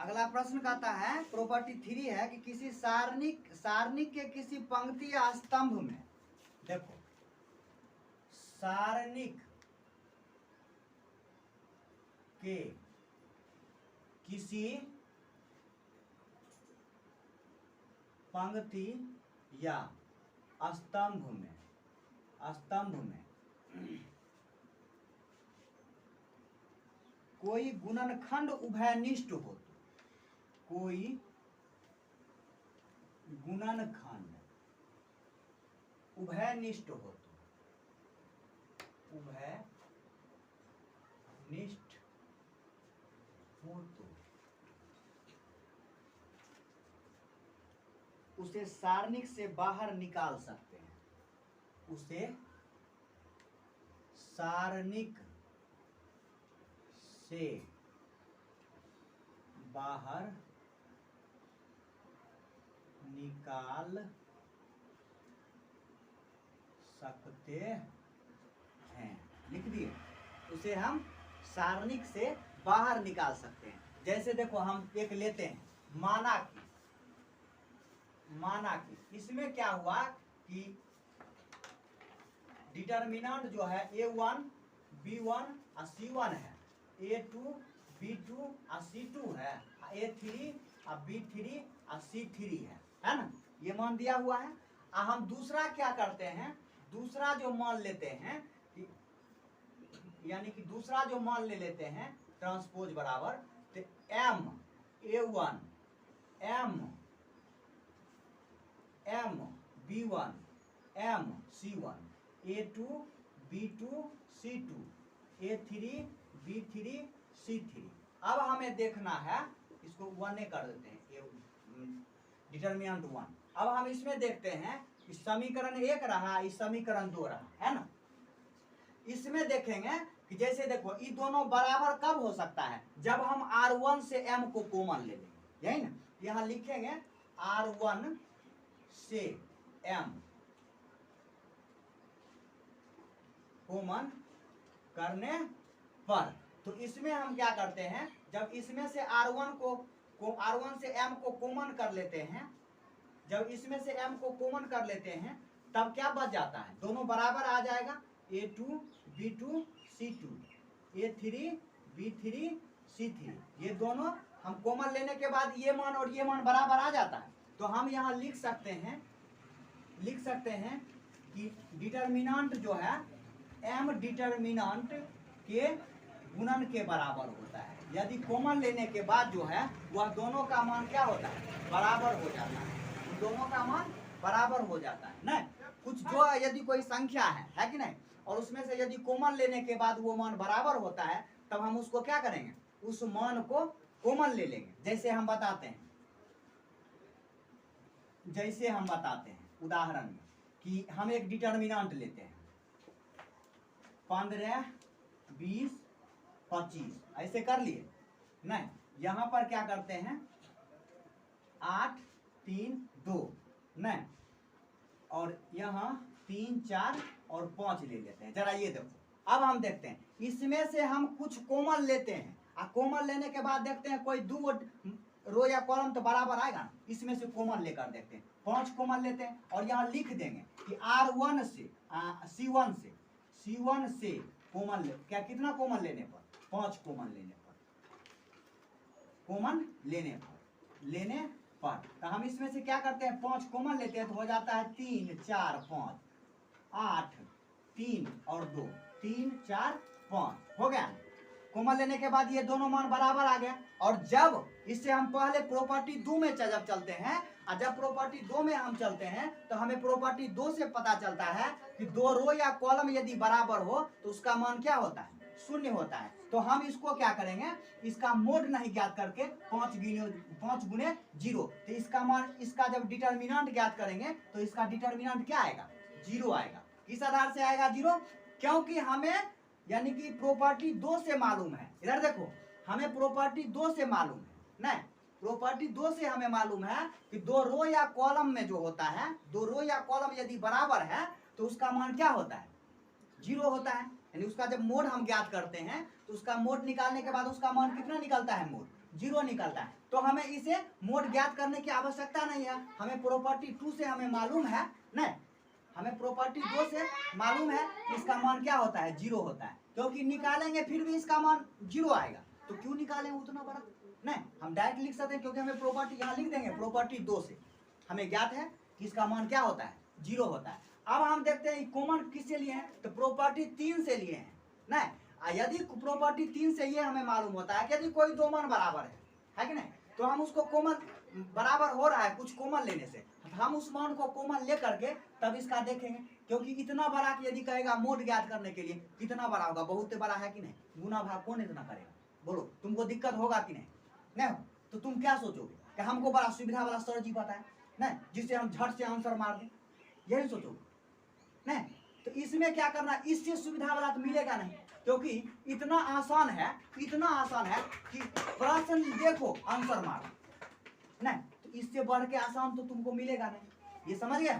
अगला प्रश्न कहता है प्रॉपर्टी 3 है कि किसी सारणिक के किसी पंक्ति या स्तंभ में, देखो सारणिक के किसी पंक्ति या स्तंभ में कोई गुणनखंड उभयनिष्ठ हो, कोई गुणनखंड उभयनिष्ठ हो, उभयनिष्ठ हो तो उसे सारणिक से बाहर निकाल सकते हैं, उसे सारणिक से बाहर निकाल सकते हैं। लिख दिए, उसे हम सारणिक से बाहर निकाल सकते हैं। जैसे देखो हम एक लेते हैं माना कि इसमें क्या हुआ कि डिटर्मिनेंट जो है A1 B1 और C1 है, A2 B2 और C2 है, A3 और B3 और C3 है ना, ये मान दिया हुआ है। अब हम दूसरा क्या करते हैं, दूसरा जो मान लेते हैं यानी कि दूसरा जो मान ले लेते हैं ट्रांसपोज बराबर, तो M A1 M B1 M C1 A2 B2 C2 A3 B3 C3। अब हमें देखना है, इसको 1 कर देते हैं, डिटर्मिनेंट 1। अब हम इसमें देखते हैं इस समीकरण 1 रहा, इस समीकरण 2 रहा, है ना। इसमें देखेंगे कि जैसे देखो ये दोनों बराबर कब हो सकता है, जब हम R1 से M को कॉमन ले लेंगे, यही ना। यहाँ लिखेंगे R1 से M कॉमन करने पर, तो इसमें हम क्या करते हैं, जब इसमें से R1 से M को कॉमन कर लेते हैं, जब इसमें से M को कॉमन कर लेते हैं तब क्या बच जाता है, दोनों बराबर आ जाएगा, A2 B2 C2 A3 B3 C3, ये दोनों हम कॉमन लेने के बाद ये मान और ये मान बराबर आ जाता है। तो हम यहाँ लिख सकते हैं कि डिटर्मिनेंट जो है M डिटर्मिनेंट के गुणन के बराबर होता है। यदि कॉमन लेने के बाद जो है वह दोनों का मान क्या होता है, बराबर हो जाता है, दोनों का मान बराबर हो जाता है ना। कुछ जो यदि कोई संख्या है कि नहीं, और उसमें से यदि कॉमन लेने के बाद वो मान बराबर होता है, तब हम उसको क्या करेंगे, उस मान को कॉमन ले लेंगे। जैसे हम बताते हैं उदाहरण में कि हम एक डिटर्मिनेंट लेते हैं 15 20 25, ऐसे कर लिए नहीं। यहाँ पर क्या करते हैं 8 3 2 नहीं, और यहाँ 3 4 और 5 ले लेते हैं। जरा ये देखो, अब हम देखते हैं इसमें से हम कुछ कॉमन लेते हैं, और कॉमन लेने के बाद देखते हैं कोई 2 रो या कॉलम तो बराबर आएगा ना, इसमें से कॉमन लेकर देखते हैं, 5 कॉमन लेते हैं और यहाँ लिख देंगे कि R1 से C1 से कॉमन ले, क्या कितना कॉमन लेने पर, 5 कॉमन लेने पर, तो हम इसमें से क्या करते हैं 5 कॉमन लेते हैं, तो हो जाता है 3 4 5 8 3 और 2 3 4 5 हो गया। कॉमन लेने के बाद ये दोनों मान बराबर आ गया। और जब इससे हम पहले प्रॉपर्टी 2 में जब चलते हैं, और जब प्रॉपर्टी 2 में हम चलते हैं तो हमें प्रॉपर्टी 2 से पता चलता है कि 2 रो या कॉलम यदि बराबर हो तो उसका मान क्या होता है, 0 होता है। तो हम इसको क्या करेंगे, इसका मोड नहीं ज्ञात करके 5 गुने 0, तो इसका मान, इसका जब डिटर्मिनेंट ज्ञात करेंगे तो इसका डिटर्मिनेंट क्या आएगा, 0 आएगा। किस आधार से आएगा 0, क्योंकि हमें यानी कि प्रॉपर्टी 2 से मालूम है। इधर देखो, हमें प्रॉपर्टी 2 से मालूम है, नहीं प्रॉपर्टी 2 से हमें मालूम है कि 2 रो या कॉलम में जो होता है, 2 रो या कॉलम यदि बराबर है तो उसका मान क्या होता है, 0 होता है। यानी उसका जब मोड हम ज्ञात करते हैं तो उसका मोड निकालने के बाद उसका मान कितना निकलता है, मोड जीरो निकलता है। तो हमें इसे मोड ज्ञात करने की आवश्यकता नहीं है, हमें प्रॉपर्टी 2 से हमें मालूम है नहीं, हमें प्रॉपर्टी 2 से मालूम है कि इसका मान क्या होता है, जीरो होता है। क्योंकि निकालेंगे फिर भी इसका मान जीरो आएगा, तो क्यों निकालें उतना बड़ा, नहीं हम डायरेक्ट लिख सकते हैं, क्योंकि हमें प्रॉपर्टी यहाँ लिख देंगे, प्रॉपर्टी 2 से हमें ज्ञात है कि इसका मान क्या होता है, जीरो होता है। अब हम देखते हैं कॉमन किससे लिए हैं, तो प्रॉपर्टी 3 से लिए हैं, नहीं यदि प्रॉपर्टी 3 से ये हमें मालूम होता है कि यदि कोई दो मान बराबर है कि नहीं, तो हम उसको कॉमन बराबर हो रहा है कुछ कॉमन लेने से, हम उस मान को कॉमन ले करके तब इसका देखेंगे। क्योंकि इतना बड़ा कि यदि कहेगा मोड ज्ञात करने के लिए कितना बड़ा होगा, बहुत बड़ा है कि नहीं, गुना भाग कौन इतना करेगा, बोलो तुमको दिक्कत होगा कि नहीं, नहीं हो तो तुम क्या सोचोगे कि हमको बड़ा सुविधा वाला सर जी पता है नहीं, जिससे हम झट से आंसर मार दें, यही सोचोगे नहीं। तो इसमें क्या करना, इससे सुविधा वाला तो मिलेगा नहीं, क्योंकि इतना आसान है, इतना आसान है कि प्रश्न देखो आंसर मारो, नहीं तो इससे बढ़ के आसान तो तुमको मिलेगा नहीं, ये समझ गए।